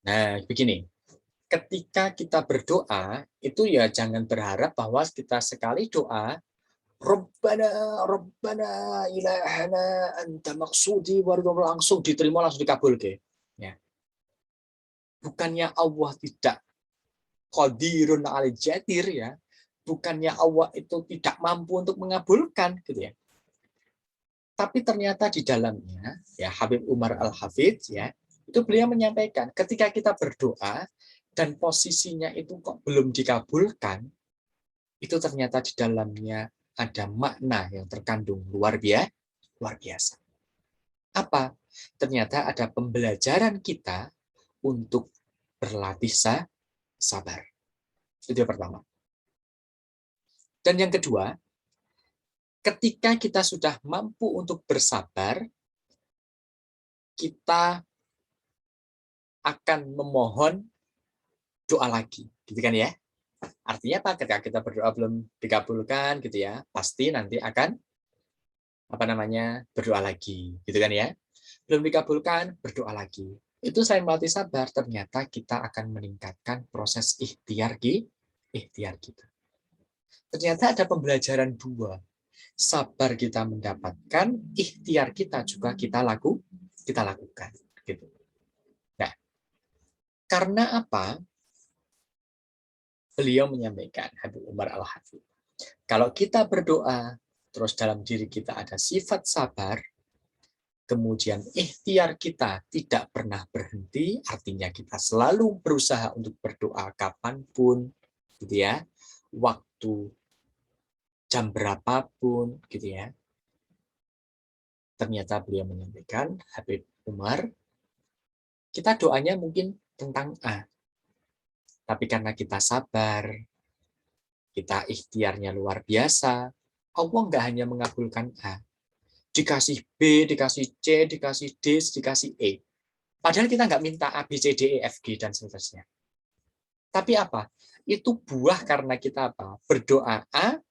Nah, begini. Ketika kita berdoa, itu ya jangan berharap bahwa kita sekali doa, Rabbana, Rabbana, ilahana, anta maksudi, langsung diterima, langsung dikabul. Ya. Bukannya Allah tidak qadirun al jadir, ya. Bukannya Allah itu tidak mampu untuk mengabulkan, gitu ya. Tapi ternyata di dalamnya, ya Habib Umar Al-Hafidz, ya, itu beliau menyampaikan, ketika kita berdoa, dan posisinya itu kok belum dikabulkan, itu ternyata di dalamnya ada makna yang terkandung luar biasa. Apa? Ternyata ada pembelajaran kita untuk berlatih sabar. Itu yang pertama. Dan yang kedua, ketika kita sudah mampu untuk bersabar, kita akan memohon doa lagi, gitu kan ya? Artinya apa? Ketika kita berdoa belum dikabulkan, gitu ya, pasti nanti akan berdoa lagi, gitu kan ya? Belum dikabulkan, berdoa lagi. Itu saya melatih sabar, ternyata kita akan meningkatkan proses ikhtiar kita. Ternyata ada pembelajaran dua. Sabar kita mendapatkan, ikhtiar kita juga kita lakukan. Gitu. Nah, karena apa? Beliau menyampaikan, Habib Umar Al-Hafidz, kalau kita berdoa, terus dalam diri kita ada sifat sabar, kemudian ikhtiar kita tidak pernah berhenti, artinya kita selalu berusaha untuk berdoa kapanpun, gitu ya, waktu jam berapapun, gitu ya. Ternyata beliau menyampaikan, Habib Umar, kita doanya mungkin tentang A, tapi karena kita sabar, kita ikhtiarnya luar biasa, Allah nggak hanya mengabulkan A, dikasih B, dikasih C, dikasih D, dikasih E. Padahal kita nggak minta A, B, C, D, E, F, G, dan seterusnya. Tapi apa? Itu buah karena kita apa? Berdoa A,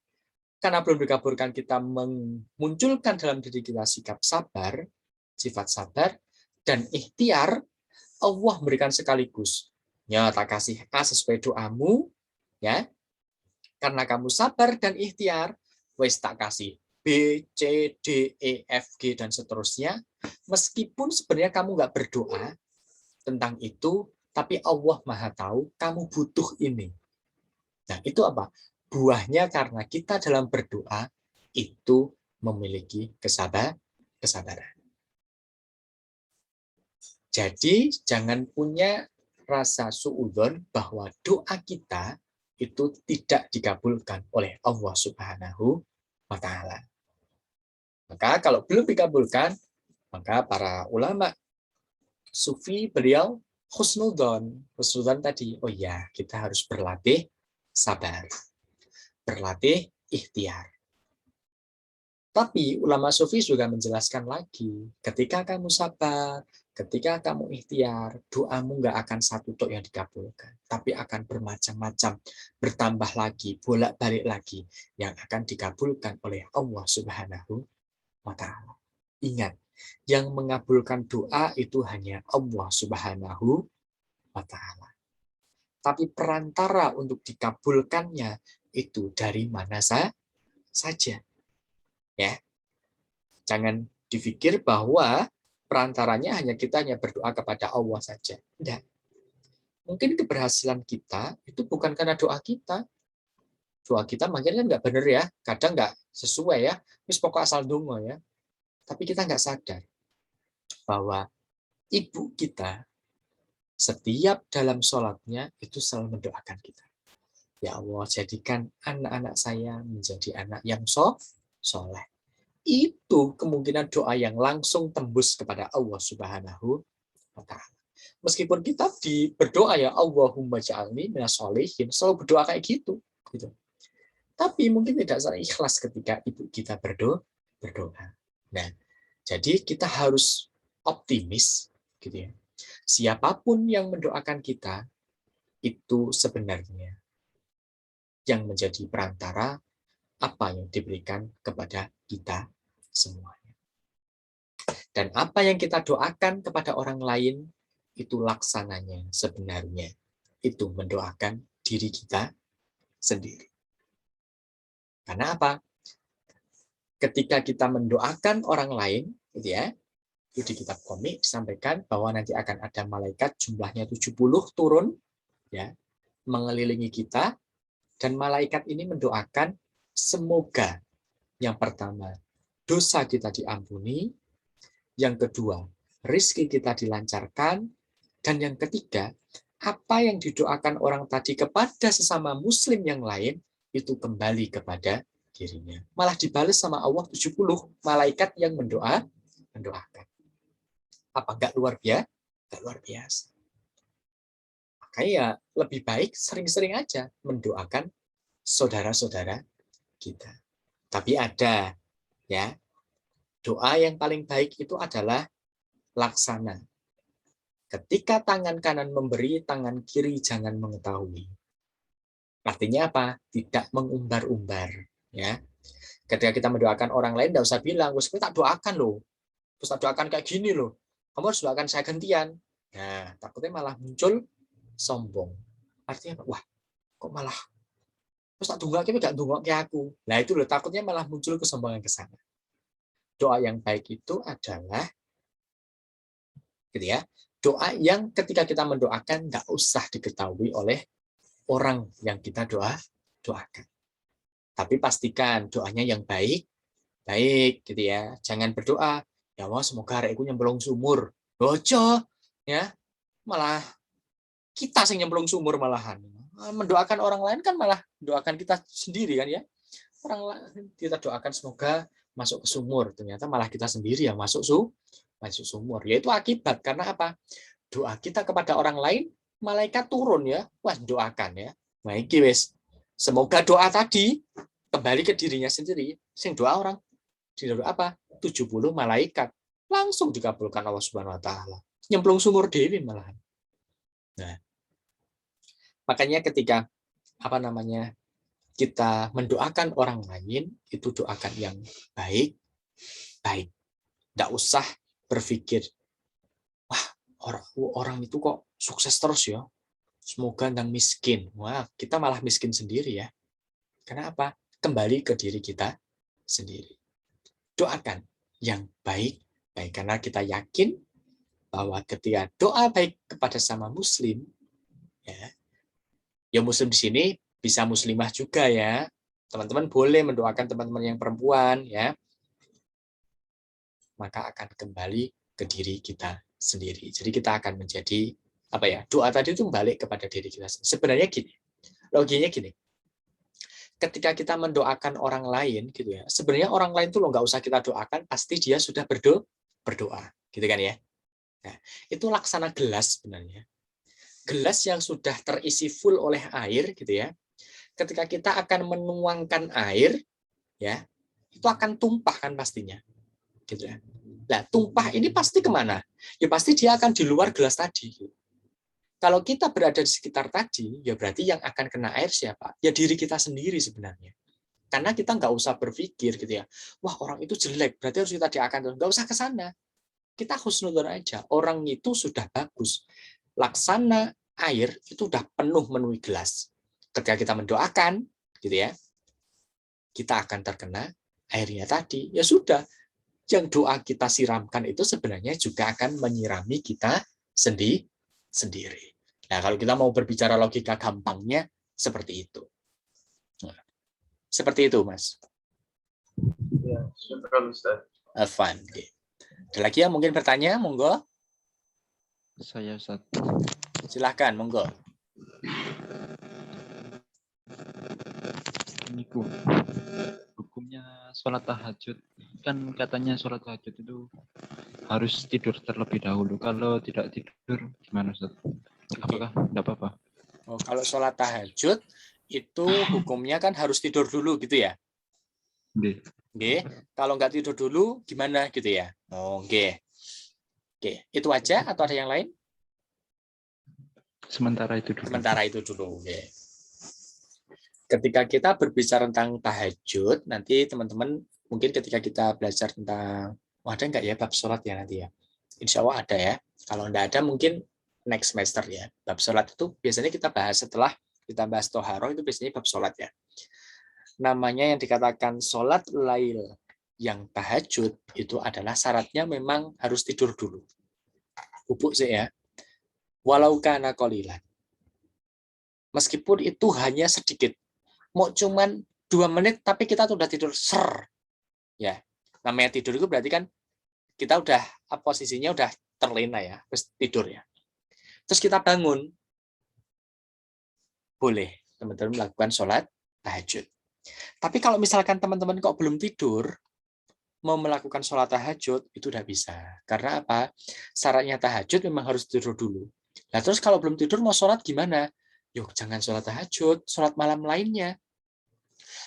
karena belum dikabulkan kita memunculkan dalam diri kita sikap sabar, sifat sabar, dan ikhtiar, Allah berikan sekaligus. Ya, tak kasih A sesuai doamu, ya, karena kamu sabar dan ikhtiar, wes tak kasih B, C, D, E, F, G, dan seterusnya, meskipun sebenarnya kamu nggak berdoa tentang itu, tapi Allah Maha tahu kamu butuh ini. Nah, itu apa? Buahnya karena kita dalam berdoa itu memiliki kesabaran. Jadi, jangan punya rasa suudzon bahwa doa kita itu tidak dikabulkan oleh Allah Subhanahu wa Ta'ala. Maka kalau belum dikabulkan, maka para ulama sufi beliau husnudzon. Husnudzon tadi, oh ya, kita harus berlatih sabar, berlatih ikhtiar. Tapi ulama sufi juga menjelaskan lagi, ketika kamu sabar, ketika kamu ikhtiar, doamu nggak akan satu tok yang dikabulkan, tapi akan bermacam-macam, bertambah lagi, bolak-balik lagi, yang akan dikabulkan oleh Allah Subhanahu wa Ta'ala. Ingat, yang mengabulkan doa itu hanya Allah Subhanahu wa Ta'ala. Tapi perantara untuk dikabulkannya itu dari mana saja. Ya, jangan dipikir bahwa perantaranya kita hanya berdoa kepada Allah saja. Tidak. Mungkin keberhasilan kita itu bukan karena doa kita. Doa kita makin kan nggak benar ya, kadang nggak sesuai ya. Terus pokok asal dongo ya. Tapi kita nggak sadar bahwa ibu kita setiap dalam sholatnya itu selalu mendoakan kita. Ya Allah, jadikan anak-anak saya menjadi anak yang soleh. Itu kemungkinan doa yang langsung tembus kepada Allah Subhanahu wa Ta'ala. Meskipun kita berdoa ya Allahumma ja'alni minas sholihin, selalu berdoa kayak gitu. Tapi mungkin tidak secara ikhlas ketika ibu kita berdoa. Nah, jadi kita harus optimis, gitu ya. Siapapun yang mendoakan kita itu sebenarnya yang menjadi perantara apa yang diberikan kepada kita semuanya. Dan apa yang kita doakan kepada orang lain itu laksananya sebenarnya itu mendoakan diri kita sendiri. Karena apa? Ketika kita mendoakan orang lain, gitu ya, itu di kitab komik disampaikan bahwa nanti akan ada malaikat jumlahnya 70 turun, ya, mengelilingi kita, dan malaikat ini mendoakan semoga yang pertama dosa kita diampuni, yang kedua rizki kita dilancarkan, dan yang ketiga apa yang didoakan orang tadi kepada sesama muslim yang lain itu kembali kepada dirinya. Malah dibalas sama Allah 70 malaikat yang mendoakan. Apa enggak luar biasa? Enggak luar biasa. Makanya ya lebih baik sering-sering aja mendoakan saudara-saudara kita. Tapi ada ya, doa yang paling baik itu adalah laksana. Ketika tangan kanan memberi, tangan kiri jangan mengetahui. Artinya apa? Tidak mengumbar-umbar. Ya, ketika kita mendoakan orang lain, tidak usah bilang, "Gus, tak doakan loh, terus tak doakan kayak gini loh. Kamu harus doakan saya gantian." Nah, takutnya malah muncul sombong. Artinya apa? Wah, kok malah terus tak dunggak tapi gak dunggak ke aku. Nah itu loh, takutnya malah muncul kesombongan ke sana. Doa yang baik itu adalah gitu ya, doa yang ketika kita mendoakan nggak usah diketahui oleh orang yang kita doakan. Tapi pastikan doanya yang baik gitu ya. Jangan berdoa, ya Allah semoga arekku nyemplung sumur. Bojo ya, malah kita sing nyemplung sumur malahan. Mendoakan orang lain kan malah doakan kita sendiri kan ya. Orang lain kita doakan semoga masuk ke sumur, ternyata malah kita sendiri yang masuk sumur. Yaitu akibat karena apa? Doa kita kepada orang lain, malaikat turun ya. Wah, doakan ya. Baik, wis. Semoga doa tadi kembali ke dirinya sendiri. Sing doa orang di doa apa? 70 malaikat langsung dikabulkan Allah Subhanahu wa taala. Nyemplung sumur dewi malahan. Nah, makanya ketika kita mendoakan orang lain, itu doakan yang baik. Tidak usah berpikir, wah orang itu kok sukses terus ya, semoga nang miskin. Wah, kita malah miskin sendiri ya. Kenapa? Kembali ke diri kita sendiri. Doakan yang baik, karena kita yakin bahwa ketika doa baik kepada sama muslim, ya muslim di sini bisa muslimah juga ya. Teman-teman boleh mendoakan teman-teman yang perempuan ya. Maka akan kembali ke diri kita sendiri. Jadi kita akan menjadi doa tadi itu balik kepada diri kita sendiri. Sebenarnya gini. Logikanya gini. Ketika kita mendoakan orang lain gitu ya. Sebenarnya orang lain tuh nggak usah kita doakan, pasti dia sudah berdoa. Gitu kan ya. Nah, itu laksana gelas sebenarnya. Gelas yang sudah terisi full oleh air gitu ya. Ketika kita akan menuangkan air ya, itu akan tumpah kan pastinya. Gitu ya. Nah, tumpah ini pasti kemana? Ya pasti dia akan di luar gelas tadi. Kalau kita berada di sekitar tadi, ya berarti yang akan kena air siapa? Ya diri kita sendiri sebenarnya. Karena kita nggak usah berpikir gitu ya, wah orang itu jelek, berarti harus kita doakan. Nggak usah ke sana. Kita husnudzon aja. Orang itu sudah bagus. Laksana air itu udah penuh memenuhi gelas. Ketika kita mendoakan, gitu ya, kita akan terkena airnya tadi. Ya sudah, yang doa kita siramkan itu sebenarnya juga akan menyirami kita sendiri. Nah, kalau kita mau berbicara logika gampangnya seperti itu. Nah, seperti itu, Mas. Ya, syukur Ustaz. Afan. Ada lagi yang mungkin bertanya, monggo. Saya Ustaz. Silahkan, monggo. Ini hukumnya sholat tahajud. Kan katanya sholat tahajud itu harus tidur terlebih dahulu. Kalau tidak tidur, gimana Ustaz? Apakah tidak apa-apa? Oh, kalau sholat tahajud, itu hukumnya kan harus tidur dulu gitu ya? Oke. Kalau nggak tidur dulu, gimana gitu ya? Oke. Itu aja atau ada yang lain? Sementara itu dulu. Sementara itu dulu. Oke. Ketika kita berbicara tentang tahajud, nanti teman-teman mungkin ketika kita belajar tentang, ada nggak ya bab sholat ya nanti ya? Insya Allah ada ya. Kalau nggak ada mungkin next semester ya. Bab sholat itu biasanya kita bahas setelah kita bahas toharoh, itu biasanya bab sholat ya. Namanya yang dikatakan sholat lail yang tahajud itu adalah syaratnya memang harus tidur dulu. Bubuk sih ya. Walau kana qalilan. Meskipun itu hanya sedikit. Mau cuman 2 menit tapi kita tuh udah tidur ser. Ya. Namanya tidur itu berarti kan kita udah posisinya udah terlena ya, terus tidur ya. Terus kita bangun. Boleh teman-teman melakukan sholat tahajud. Tapi kalau misalkan teman-teman kok belum tidur, mau melakukan sholat tahajud, itu udah bisa. Karena apa? Syaratnya tahajud memang harus tidur dulu. Nah terus kalau belum tidur mau sholat gimana? Yuk jangan sholat tahajud, sholat malam lainnya.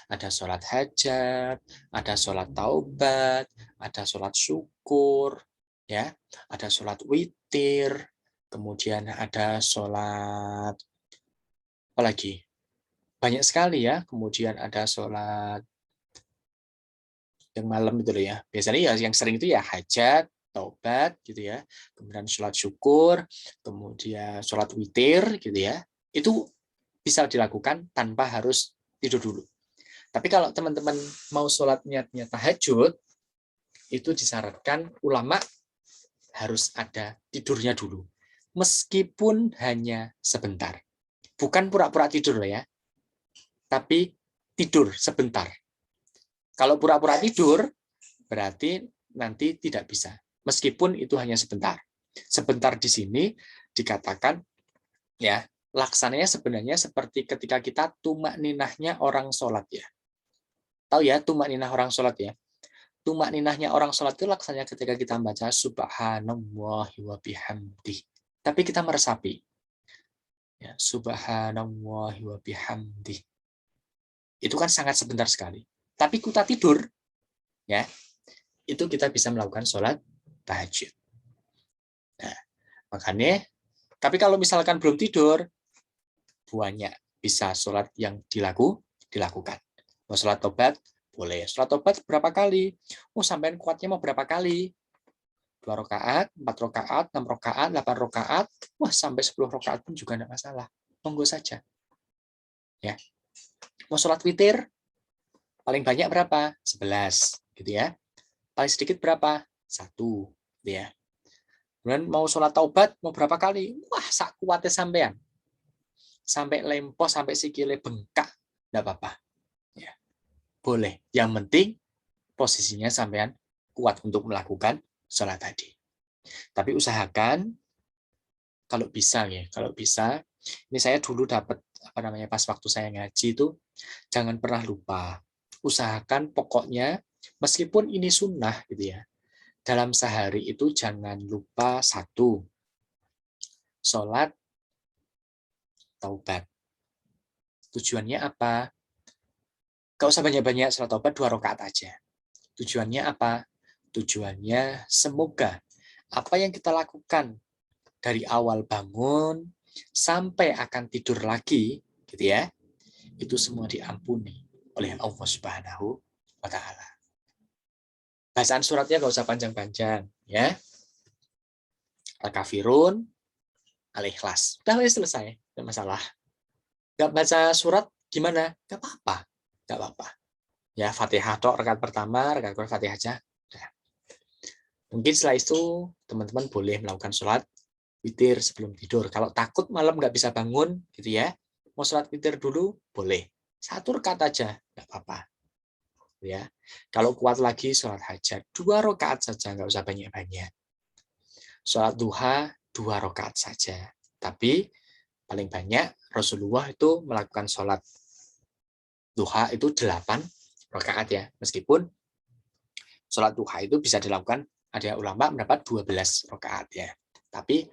Ada sholat hajat, ada sholat taubat, ada sholat syukur, ya, ada sholat witir, kemudian ada sholat apa lagi? Banyak sekali ya. Kemudian ada sholat yang malam itu loh ya. Biasanya ya yang sering itu ya hajat, taubat gitu ya. Kemudian sholat syukur, kemudian sholat witir gitu ya. Itu bisa dilakukan tanpa harus tidur dulu. Tapi kalau teman-teman mau sholat niatnya tahajud, itu disyaratkan ulama harus ada tidurnya dulu. Meskipun hanya sebentar. Bukan pura-pura tidur loh ya. Tapi tidur sebentar. Kalau pura-pura tidur, berarti nanti tidak bisa. Meskipun itu hanya sebentar. Sebentar di sini dikatakan, ya, laksananya sebenarnya seperti ketika kita tumak ninahnya orang sholat ya. Tahu ya tumak ninah orang sholat ya? Tumak ninahnya orang sholat itu laksananya ketika kita baca subhanallahi wa bihamdih. Tapi kita meresapi. Ya, subhanallahi wa bihamdih. Itu kan sangat sebentar sekali. Tapi kita tidur, ya, itu kita bisa melakukan sholat tahajud. Nah, makanya, tapi kalau misalkan belum tidur, banyak bisa sholat yang dilakukan. Mau sholat tobat, boleh. Sholat tobat berapa kali? Oh, sampean kuatnya mau berapa kali? 2 rakaat, 4 rakaat, 6 rakaat, 8 rakaat, wah sampai 10 rakaat pun juga tidak masalah. Monggo saja. Ya. Mau sholat witir, paling banyak berapa? 11, gitu ya. Paling sedikit berapa? 1, gitu ya. Kemudian mau sholat taubat, mau berapa kali? Wah, sak kuatnya sampean. Sampai lempoh, sampai sikile bengkak, tidak apa-apa. Ya. Boleh. Yang penting posisinya sampean kuat untuk melakukan sholat tadi. Tapi usahakan kalau bisa ya, kalau bisa. Ini saya dulu dapat pas waktu saya ngaji itu jangan pernah lupa. Usahakan pokoknya meskipun ini sunnah gitu ya. Dalam sehari itu jangan lupa 1 sholat taubat. Tujuannya apa? Gak usah banyak-banyak, sholat taubat 2 rakaat aja. Tujuannya apa? Tujuannya semoga apa yang kita lakukan dari awal bangun sampai akan tidur lagi, gitu ya, itu semua diampuni oleh Allah Subhanahu wa Ta'ala. Bacaan suratnya nggak usah panjang-panjang, ya. Al-Kafirun, Al-Ikhlas. Udah selesai, nggak masalah. Nggak baca surat gimana? Nggak apa-apa, nggak apa-apa. Ya, Fatihah tok rakaat pertama, rakaat kedua Fatihah aja. Mungkin setelah itu teman-teman boleh melakukan sholat witir sebelum tidur. Kalau takut malam nggak bisa bangun, gitu ya, mau sholat witir dulu, boleh. 1 rakaat aja, nggak apa-apa. Ya, kalau kuat lagi sholat hajat 2 rakaat saja, nggak usah banyak-banyak. Sholat duha 2 rakaat saja. Tapi paling banyak Rasulullah itu melakukan sholat duha itu 8 rakaat ya. Meskipun sholat duha itu bisa dilakukan, ada ulama mendapat 12 rakaat ya. Tapi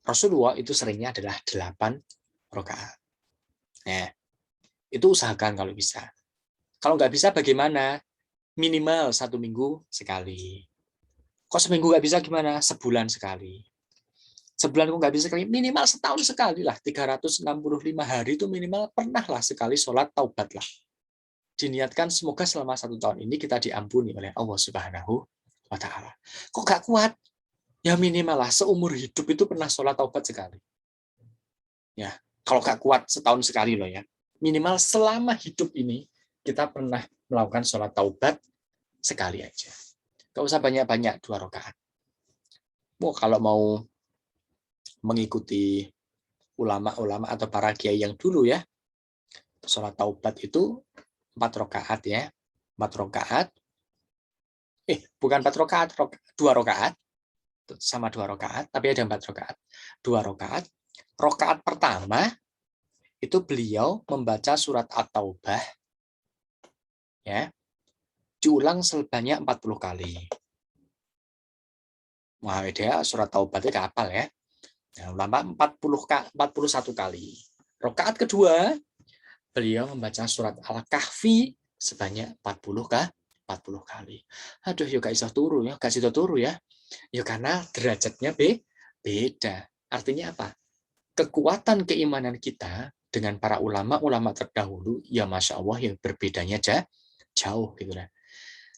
Rasulullah itu seringnya adalah 8 rakaat. Nah, itu usahakan kalau bisa. Kalau nggak bisa bagaimana? Minimal 1 minggu sekali. Kok seminggu nggak bisa gimana? Sebulan sekali. Sebulan kok nggak bisa sekali, minimal setahun sekali lah. 365 hari itu minimal pernah lah sekali sholat taubat lah. Diniatkan semoga selama 1 tahun ini kita diampuni oleh Allah Subhanahu wa Ta'ala. Kok nggak kuat? Ya minimal lah, seumur hidup itu pernah sholat taubat sekali. Ya, kalau nggak kuat setahun sekali loh ya. Minimal selama hidup ini kita pernah melakukan sholat taubat sekali aja. Nggak usah banyak-banyak, 2 rakaat. Kalau mau mengikuti ulama-ulama atau para kiai yang dulu ya, sholat taubat itu 4 rakaat ya. 4 rakaat. Bukan 4 rakaat, 2 rakaat. Sama 2 rakaat, tapi ada 4 rakaat. 2 rakaat. Rakaat pertama itu beliau membaca surat At-Taubah ya, diulang sebanyak 40 kali. Wah, dia surat Taubatnya hafal ya. Nah, 41 kali. Rakaat kedua beliau membaca surat Al-Kahfi sebanyak 40 kali. Aduh, yuk gak bisa turu ya, gak bisa turu ya. Ya karena derajatnya beda. Artinya apa? Kekuatan keimanan kita dengan para ulama terdahulu, ya Masya Allah yang berbedanya jauh gitu lah.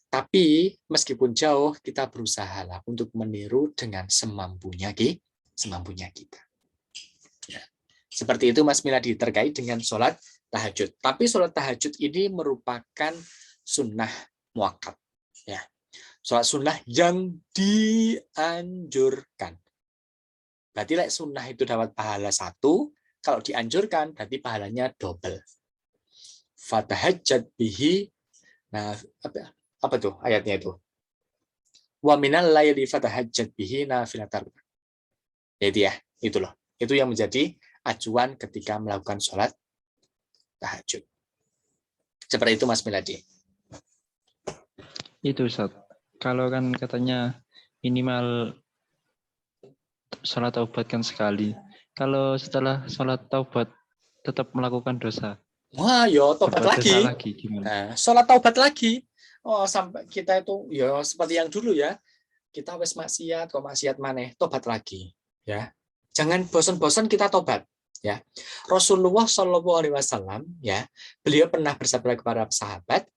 Tapi meskipun jauh, kita berusaha lah untuk meniru dengan semampunya kita. Ya. Seperti itu Mas Miladi terkait dengan sholat tahajud. Tapi sholat tahajud ini merupakan sunnah muakkad. Ya. Sholat sunnah yang dianjurkan. Berarti sunnah itu dapat pahala 1, kalau dianjurkan berarti pahalanya double. Fatahajjat bihi. Nah, apa tuh ayatnya itu? Wa minal laili fatahajjat bihi nafilatan. Jadi ya, itu loh. Itu yang menjadi acuan ketika melakukan sholat tahajud. Seperti itu Mas Miladi. Itu Ustaz. Kalau kan katanya minimal sholat taubat kan sekali. Kalau setelah sholat taubat tetap melakukan dosa. Wah, yo tobat berbuat dosa lagi. lagi gimana? Nah, sholat taubat lagi. Oh, sampai kita itu ya seperti yang dulu ya. Kita wis maksiat, kok maksiat maneh, tobat lagi, ya. Jangan bosan-bosan kita tobat, ya. Rasulullah Shallallahu alaihi wasallam ya, beliau pernah bersabda kepada sahabat,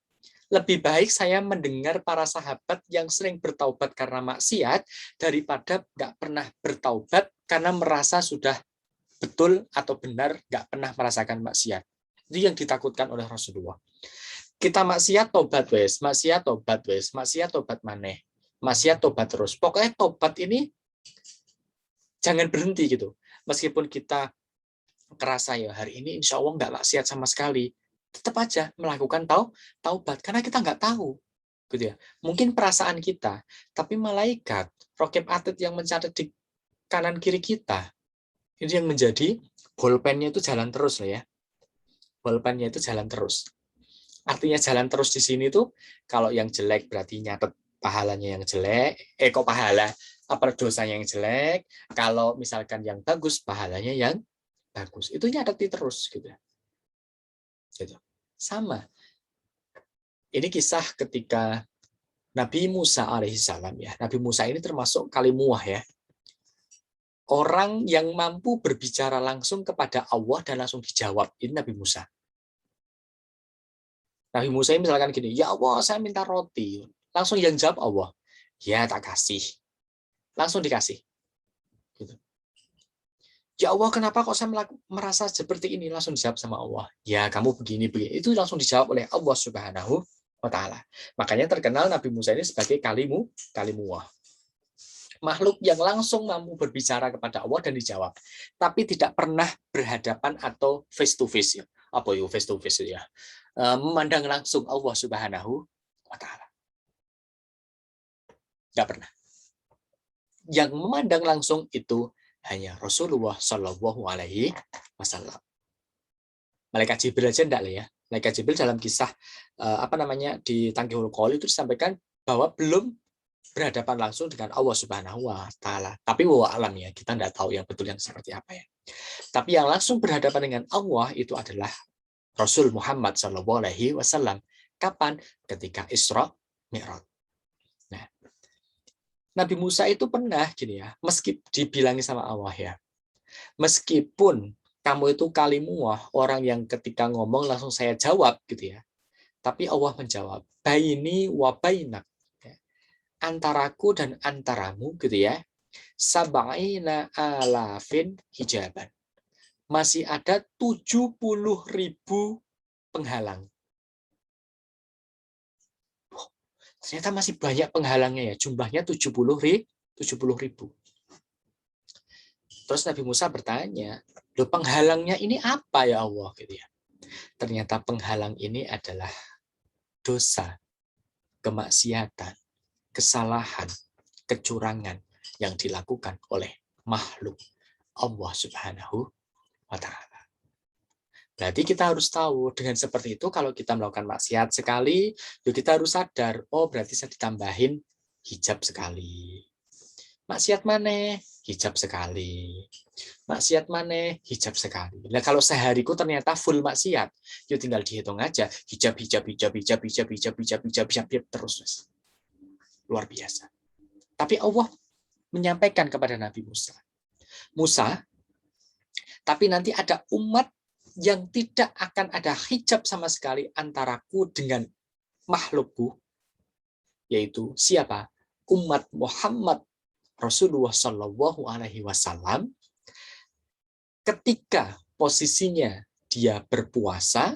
lebih baik saya mendengar para sahabat yang sering bertaubat karena maksiat daripada nggak pernah bertaubat karena merasa sudah betul atau benar nggak pernah merasakan maksiat. Itu yang ditakutkan oleh Rasulullah. Kita maksiat tobat wes, maksiat tobat wes, maksiat tobat maneh, maksiat tobat terus. Pokoknya tobat ini jangan berhenti gitu. Meskipun kita kerasa ya hari ini insya Allah nggak maksiat sama sekali, tetap aja melakukan taubat karena kita nggak tahu, gitu ya. Mungkin perasaan kita, tapi malaikat, raqib atid yang mencatat di kanan kiri kita, itu yang menjadi bolpennya itu jalan terus lah ya. Bolpennya itu jalan terus. Artinya jalan terus di sini tuh kalau yang jelek berarti nyatet pahalanya yang jelek, kok pahala apa dosanya yang jelek, kalau misalkan yang bagus pahalanya yang bagus. Itu nyateti terus gitu. Gitu. Sama. Ini kisah ketika Nabi Musa alaihissalam ya. Nabi Musa ini termasuk kalimuah ya. Orang yang mampu berbicara langsung kepada Allah dan langsung dijawab. Ini Nabi Musa. Nabi Musa ini misalkan gini, ya Allah saya minta roti. Langsung yang jawab Allah. Ya tak kasih. Langsung dikasih. Gitu. Ya Allah kenapa kok saya merasa seperti ini? Langsung dijawab sama Allah. Ya kamu begini. Itu langsung dijawab oleh Allah Subhanahu wa Ta'ala. Makanya terkenal Nabi Musa ini sebagai kalimuah. Makhluk yang langsung mampu berbicara kepada Allah dan dijawab. Tapi tidak pernah berhadapan atau face to face. Ya. Apa itu face to face ya? Memandang langsung Allah Subhanahu wa Ta'ala. Tidak pernah. Yang memandang langsung itu hanya Rasulullah Shallallahu alaihi wasallam. Malaikat Jibril aja enggak lah ya. Malaikat Jibril dalam kisah di Tangkihul Qaul itu disampaikan bahwa belum berhadapan langsung dengan Allah Subhanahu wa Ta'ala. Tapi wa alam ya, kita enggak tahu yang betul yang seperti apa ya. Tapi yang langsung berhadapan dengan Allah itu adalah Rasul Muhammad Shallallahu alaihi wasallam. Kapan? Ketika Isra Mi'raj. Nah, Nabi Musa itu pernah gini ya, meski dibilangi sama Allah ya. Meskipun kamu itu kalimuah, orang yang ketika ngomong langsung saya jawab gitu ya. Tapi Allah menjawab, baini wa bainak. Antaraku dan antaramu gitu ya. sab'ina alafin hijaban. Masih ada 70.000 penghalang. Ternyata masih banyak penghalangnya ya. Jumlahnya 70.000. Terus Nabi Musa bertanya, loh penghalangnya ini apa ya Allah? Gitu ya. Ternyata penghalang ini adalah dosa, kemaksiatan, kesalahan, kecurangan yang dilakukan oleh makhluk Allah Subhanahu wa Ta'ala. Berarti kita harus tahu dengan seperti itu kalau kita melakukan maksiat sekali, kita harus sadar, oh berarti saya ditambahin hijab sekali. Maksiat mana? Hijab sekali. Maksiat mana? Hijab sekali. Nah kalau sehariku ternyata full maksiat, yuk tinggal dihitung aja, hijab terus. Luar biasa. Tapi Allah menyampaikan kepada Nabi Musa, tapi nanti ada umat yang tidak akan ada hijab sama sekali antaraku dengan makhlukku, yaitu siapa? Umat Muhammad Rasulullah Shallallahu Alaihi Wasallam. Ketika posisinya dia berpuasa,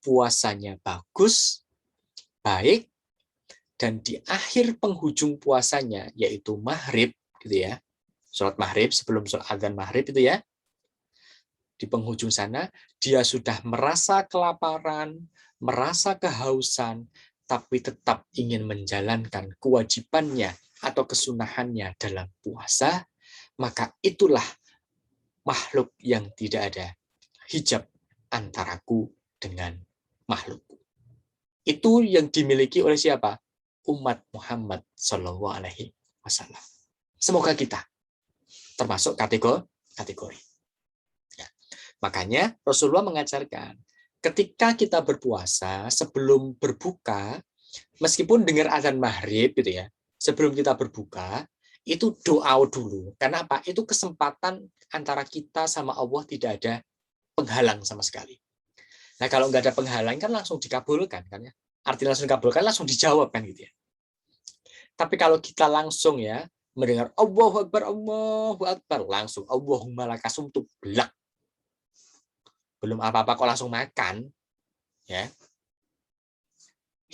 puasanya bagus, baik, dan di akhir penghujung puasanya, yaitu maghrib, gitu ya, sholat maghrib sebelum sholat adzan maghrib itu ya, di penghujung sana dia sudah merasa kelaparan, merasa kehausan, tapi tetap ingin menjalankan kewajibannya atau kesunahannya dalam puasa, maka itulah makhluk yang tidak ada hijab antaraku dengan makhlukku. Itu yang dimiliki oleh siapa? Umat Muhammad Shallallahu Alaihi Wasallam. Semoga kita termasuk kategori. Ya. Makanya Rasulullah mengajarkan ketika kita berpuasa sebelum berbuka, meskipun dengar azan maghrib gitu ya, sebelum kita berbuka itu doa dulu. Karena apa? Itu kesempatan antara kita sama Allah tidak ada penghalang sama sekali. Nah kalau nggak ada penghalang kan langsung dikabulkan kan ya. Artinya langsung dikabulkan langsung dijawab kan gitu ya. Tapi kalau kita langsung ya mendengar Allahu Akbar, langsung Allahumma lakasumtu belak. Belum apa-apa kok langsung makan, ya.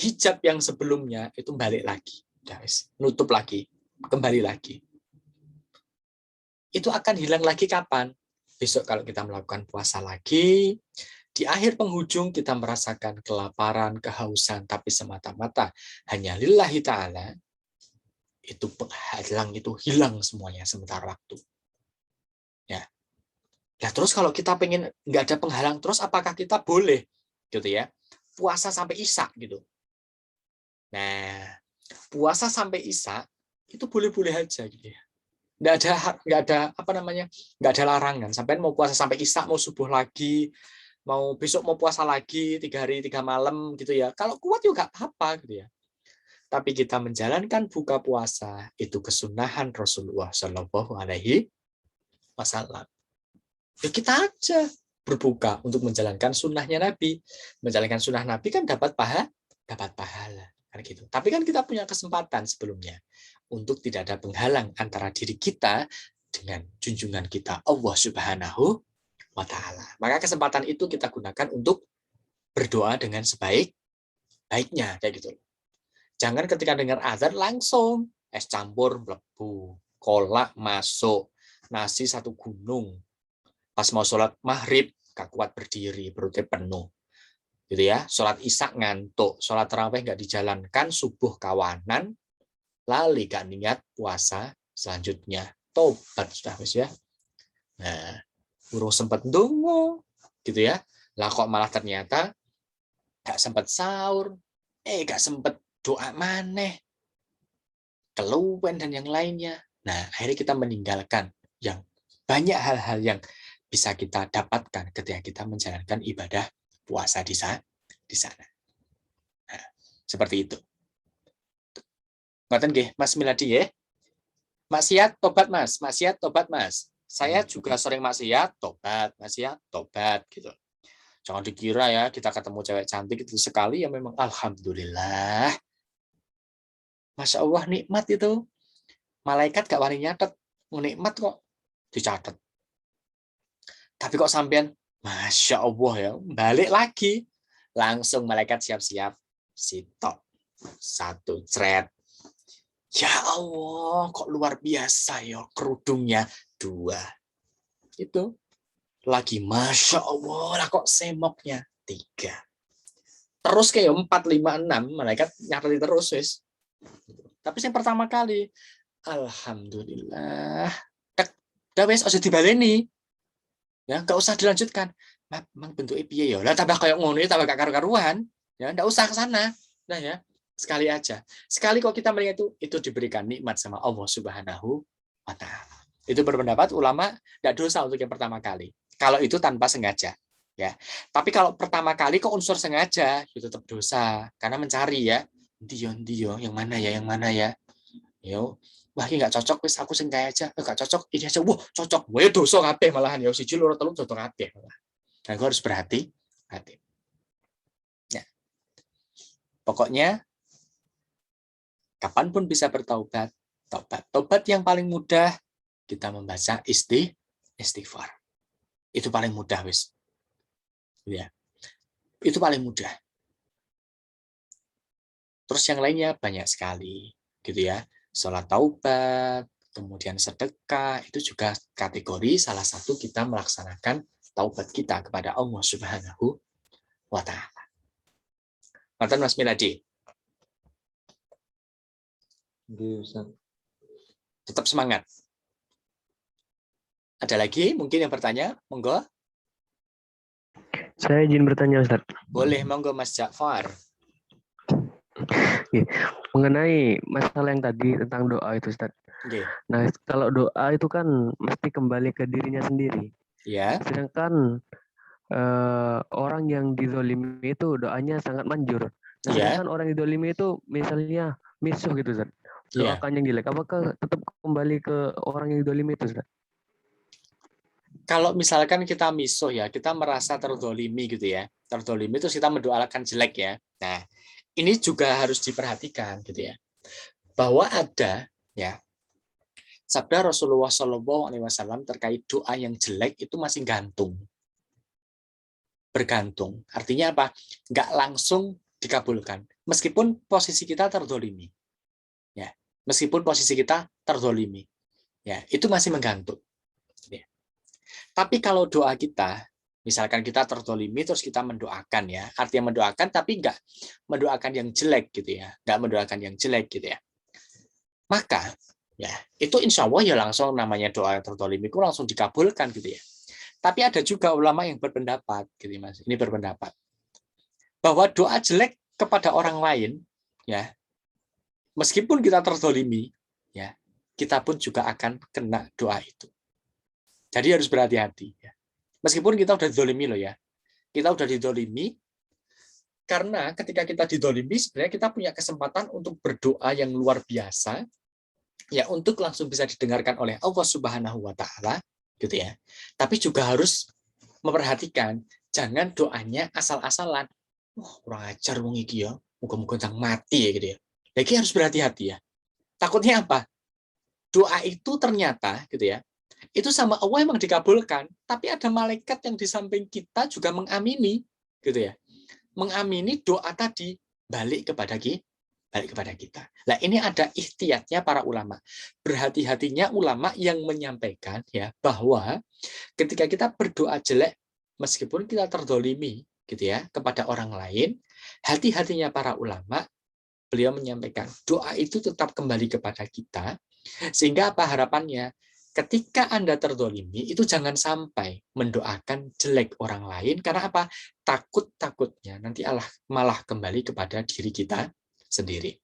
Hijab yang sebelumnya itu balik lagi, guys. Nutup lagi, kembali lagi. Itu akan hilang lagi kapan? Besok kalau kita melakukan puasa lagi, di akhir penghujung kita merasakan kelaparan, kehausan, tapi semata-mata hanya lillahi ta'ala, itu penghalang itu hilang semuanya sementara waktu. Ya. Nah, terus kalau kita pengen nggak ada penghalang terus, apakah kita boleh gitu ya puasa sampai isya gitu? Nah, puasa sampai isya itu boleh-boleh aja gitu ya. Nggak ada apa namanya, nggak ada larangan. Sampai mau puasa sampai isya, mau subuh lagi, mau besok mau puasa lagi 3 hari 3 malam gitu ya. Kalau kuat juga apa gitu ya. Tapi kita menjalankan buka puasa itu kesunahan Rasulullah Shallallahu Alaihi Wasallam. Ya kita aja berbuka untuk menjalankan sunnahnya Nabi. Menjalankan sunnah Nabi kan dapat pahala kan gitu. Tapi kan kita punya kesempatan sebelumnya untuk tidak ada penghalang antara diri kita dengan junjungan kita Allah Subhanahu wa Ta'ala. Maka kesempatan itu kita gunakan untuk berdoa dengan sebaik-baiknya kayak gitu. Jangan ketika dengar azan langsung es campur mlebu, kolak masuk, nasi 1 gunung. Pas mau sholat maghrib gak kuat berdiri, perutnya penuh. Gitu ya, sholat isya ngantuk, sholat tarawih nggak dijalankan, subuh kawanan, lali gak niat puasa selanjutnya. Tobat sudah Mas ya. Nah, urung sempat ndonga gitu ya. Lah kok malah ternyata gak sempat sahur, gak sempat doa maneh, keluwen dan yang lainnya. Nah, akhirnya kita meninggalkan yang banyak hal-hal yang bisa kita dapatkan ketika kita menjalankan ibadah puasa di sana. Nah, seperti itu. Ngoten nggih, Mas Miladi ya. Maksiat tobat Mas, maksiat tobat Mas. Saya juga sering maksiat, tobat gitu. Jangan dikira ya kita ketemu cewek cantik itu sekali ya memang alhamdulillah. Masya Allah nikmat itu. Malaikat gak wani nyatet, nikmat kok dicatat. Tapi kok sampean, Masya Allah ya, balik lagi. Langsung malaikat siap-siap, sitok. 1 thread. Ya Allah, kok luar biasa ya kerudungnya. 2. Itu. Lagi, Masya Allah, lah kok semoknya. 3. Terus kayak 4, 5, 6, malaikat nyatati terus, wis. Tapi yang pertama kali, alhamdulillah. Dah wis aja dibaleni. Ya, enggak usah dilanjutkan. Memang bentuknya piye ya? Lah tambah kayak ngono tambah gak karu-karuan. Ya, enggak usah ke sana. Nah ya, sekali aja. Sekali kok kita melihat itu diberikan nikmat sama Allah Subhanahu wa taala. Itu berpendapat ulama enggak dosa untuk yang pertama kali. Kalau itu tanpa sengaja. Ya. Tapi kalau pertama kali kok unsur sengaja, itu tetap dosa karena mencari ya. Dio, yang mana ya? Yo, wah ini nggak cocok, wis aku sing kaya aja, nggak cocok, ini aja, wah cocok, wah dosa kabeh malahan ya, siji loro telu cocok kabeh malah. Dan gue harus berhati-hati. Ya. Pokoknya kapanpun bisa bertaubat, tobat yang paling mudah kita membaca istighfar. Itu paling mudah wis. Ya. Itu paling mudah. Terus yang lainnya banyak sekali, gitu ya. Sholat taubat, kemudian sedekah, itu juga kategori salah satu kita melaksanakan taubat kita kepada Allah Subhanahu wa taala. Mantan Mas Miladi. Tetap semangat. Ada lagi mungkin yang bertanya? Monggo. Saya izin bertanya, Ustaz. Boleh, monggo Mas Ja'far. Mengenai masalah yang tadi tentang doa itu, Ustaz. Okay. Nah, kalau doa itu kan mesti kembali ke dirinya sendiri. Ya. Sedangkan orang yang dizolimi itu doanya sangat manjur. Nah, sedangkan orang yang dizolimi itu misalnya misuh gitu, Ustaz. Doakan yang jelek, apakah tetap kembali ke orang yang dizolimi itu, Ustaz? Kalau misalkan kita misuh ya, kita merasa terdolimi gitu ya. Terdolimi itu kita mendoakan jelek ya. Nah, ini juga harus diperhatikan gitu ya. Bahwa ada ya sabda Rasulullah SAW terkait doa yang jelek itu masih gantung. Bergantung. Artinya apa? Nggak langsung dikabulkan. Meskipun posisi kita terdolimi. Ya. Meskipun posisi kita terdolimi. Ya, itu masih menggantung. Ya. Tapi kalau doa kita, misalkan kita terdolimi terus kita mendoakan ya, artinya mendoakan tapi nggak mendoakan yang jelek gitu ya, nggak mendoakan yang jelek gitu ya. Maka ya itu insya Allah ya langsung namanya doa yang terdolimi itu langsung dikabulkan gitu ya. Tapi ada juga ulama yang berpendapat gitu Mas, ini berpendapat bahwa doa jelek kepada orang lain ya, meskipun kita terdolimi ya, kita pun juga akan kena doa itu. Jadi harus berhati-hati ya. Meskipun kita udah didolimi loh ya. Kita udah didolimi, karena ketika kita didolimi, sebenarnya kita punya kesempatan untuk berdoa yang luar biasa, ya untuk langsung bisa didengarkan oleh Allah Subhanahu wa taala, gitu ya. Tapi juga harus memperhatikan, jangan doanya asal-asalan. Wah, kurang ajar wong iki ya, muga-muga ndang mati ya gitu ya. Lagi harus berhati-hati ya. Takutnya apa? Doa itu ternyata gitu ya, itu sama Allah emang dikabulkan, tapi ada malaikat yang di samping kita juga mengamini, gitu ya, mengamini doa tadi balik kepada kita. Nah ini ada ihtiyatnya para ulama, berhati-hatinya ulama yang menyampaikan ya bahwa ketika kita berdoa jelek, meskipun kita terdolimi, gitu ya, kepada orang lain, hati-hatinya para ulama, beliau menyampaikan doa itu tetap kembali kepada kita, sehingga apa harapannya? Ketika Anda terdolimi, itu jangan sampai mendoakan jelek orang lain, karena apa? Takutnya nanti Allah malah kembali kepada diri kita sendiri.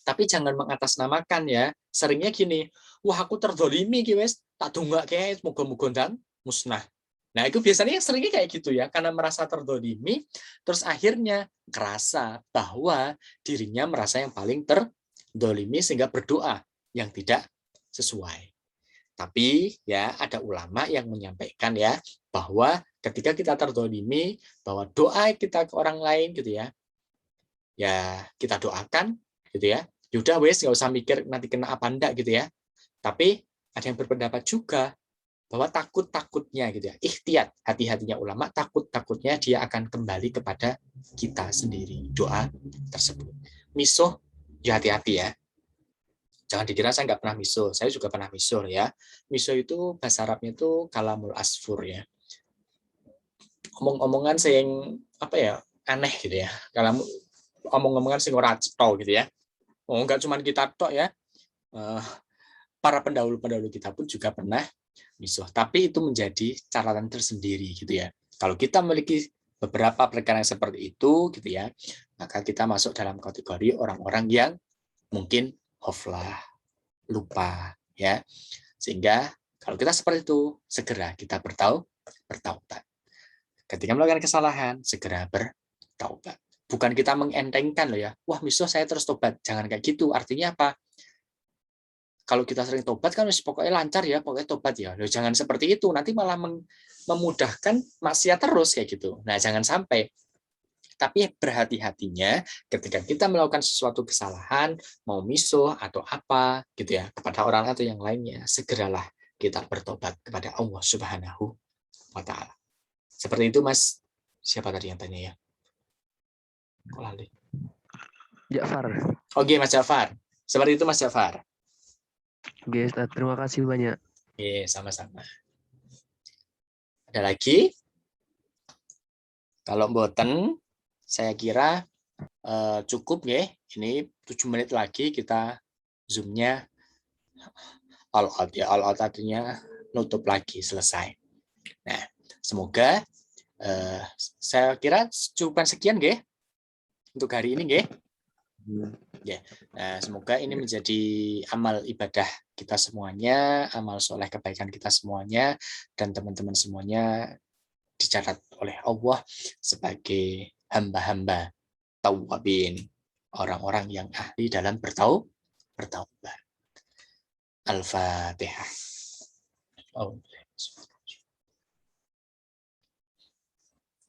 Tapi jangan mengatasnamakan ya. Seringnya gini, wah aku terdolimi, guys, tak tunggak kayak moga-moga dan musnah. Nah itu biasanya seringnya kayak gitu ya, karena merasa terdolimi, terus akhirnya kerasa bahwa dirinya merasa yang paling terdolimi sehingga berdoa yang tidak sesuai. Tapi ya ada ulama yang menyampaikan ya bahwa ketika kita terdolimi, bahwa doa kita ke orang lain gitu ya, ya kita doakan gitu ya, Yaudah wes, nggak usah mikir nanti kena apa enggak gitu ya. Tapi ada yang berpendapat juga bahwa takut-takutnya gitu ya, ikhtiat, hati-hatinya ulama, takut-takutnya dia akan kembali kepada kita sendiri, doa tersebut. Misuh, ya hati-hati ya. Jangan dikira saya nggak pernah misuh, saya juga pernah misuh ya. Misuh itu bahasa Arabnya itu kalamul asfur ya. Omong-omongan sing apa ya, aneh gitu ya. Kalau omong-omongan sing ora cetha gitu ya. Oh, enggak cuma kita tok ya. Para pendahulu-pendahulu kita pun juga pernah misuh. Tapi itu menjadi catatan tersendiri gitu ya. Kalau kita memiliki beberapa perkara yang seperti itu gitu ya, maka kita masuk dalam kategori orang-orang yang mungkin hoflah, lupa ya. Sehingga kalau kita seperti itu, segera kita bertaubat. Ketika melakukan kesalahan, segera bertaubat. Bukan kita mengentengkan loh ya. Wah, misuh saya terus tobat. Jangan kayak gitu. Artinya apa? Kalau kita sering tobat kan pokoknya lancar ya, pokoknya tobat ya. Loh, jangan seperti itu, nanti malah memudahkan maksiat terus kayak gitu. Nah, jangan sampai. Tapi berhati-hatinya ketika kita melakukan sesuatu kesalahan, mau misuh atau apa gitu ya, kepada orang atau yang lainnya, segeralah kita bertobat kepada Allah Subhanahu wa taala. Seperti itu, Mas. Siapa tadi yang tanya ya? Kok lali? Ja'far. Oke, Mas Ja'far. Seperti itu, Mas Ja'far. Oke, Ustaz, terima kasih banyak. Oke, sama-sama. Ada lagi? Kalau mboten, saya kira cukup ya. Ini 7 menit lagi kita Zoom-nya all out ya. All out artinya nutup lagi, selesai. Nah, semoga saya kira cukupan sekian nggih untuk hari ini nggih. Ya. Nah, semoga ini menjadi amal ibadah kita semuanya, amal soleh kebaikan kita semuanya, dan teman-teman semuanya dicatat oleh Allah sebagai hamba-hamba tawwabin, orang-orang yang ahli dalam bertaubat. Al-Fatihah.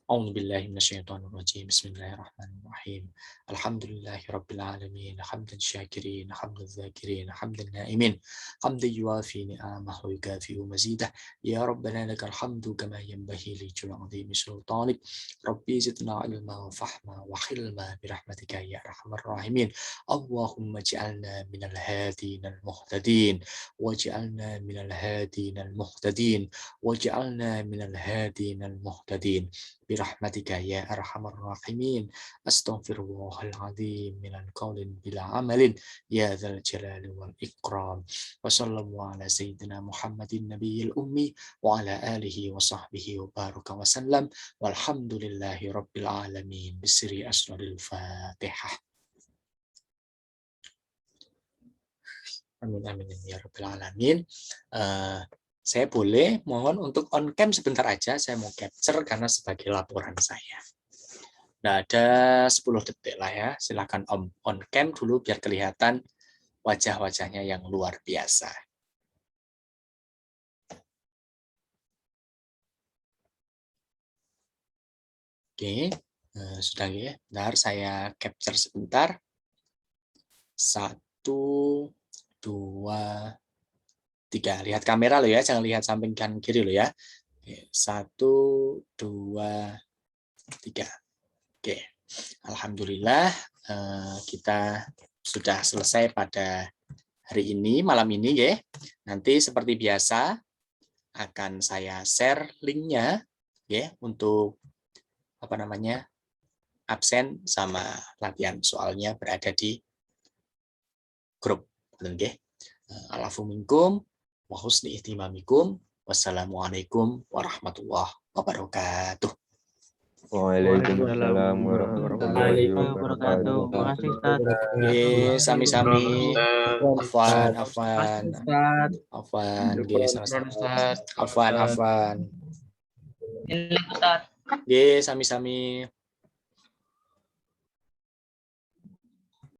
أعوذ بالله من الشيطان الرجيم بسم الله الرحمن الرحيم الحمد لله رب العالمين حمدا شاكرين حمدا الذاكرين حمدا النائمين حمدا يوافي نعمه ويكافئ مزيده يا ربنا لك الحمد كما ينبغي لجلال عظيم سلطانك ربي زدنا علما وفهما وحلما برحمتك يا أرحم الراحمين اللهم اجعلنا من الهادين المهتدين واجعلنا من الهادين المهتدين واجعلنا من الهادين المهتدين برحمتك يا أرحم الراحمين أستغفر الله العظيم من القول بلا عمل يا ذا الجلال والإكرام وصلى الله على سيدنا محمد النبي الأمي وعلى آله وصحبه وبارك وسلم والحمد لله رب العالمين بسر أسرار الفاتحة Amin amin ya rabbal alamin. Saya boleh mohon untuk on cam sebentar aja, saya mau capture karena sebagai laporan saya. Nah, ada 10 detik lah ya. Silakan on cam dulu biar kelihatan wajah-wajahnya yang luar biasa. Oke, sudah ya. Bentar saya capture sebentar. 1, 2, 3. Lihat kamera lo ya, jangan lihat samping kanan kiri lo ya. 1, 2, 3. Oke, alhamdulillah kita sudah selesai pada hari ini, malam ini ya. Nanti seperti biasa akan saya share linknya ya untuk absen sama latihan soalnya berada di grup. Oke. Alafu minkum wa husni ihtimamikum. Wassalamualaikum warahmatullahi wabarakatuh. Waalaikumsalam warahmatullahi wabarakatuh. Terima kasih Ustaz. Sami-sami. Afwan. Ustaz. Afwan. Ustaz. Afwan. Ini Ustaz. Sami-sami.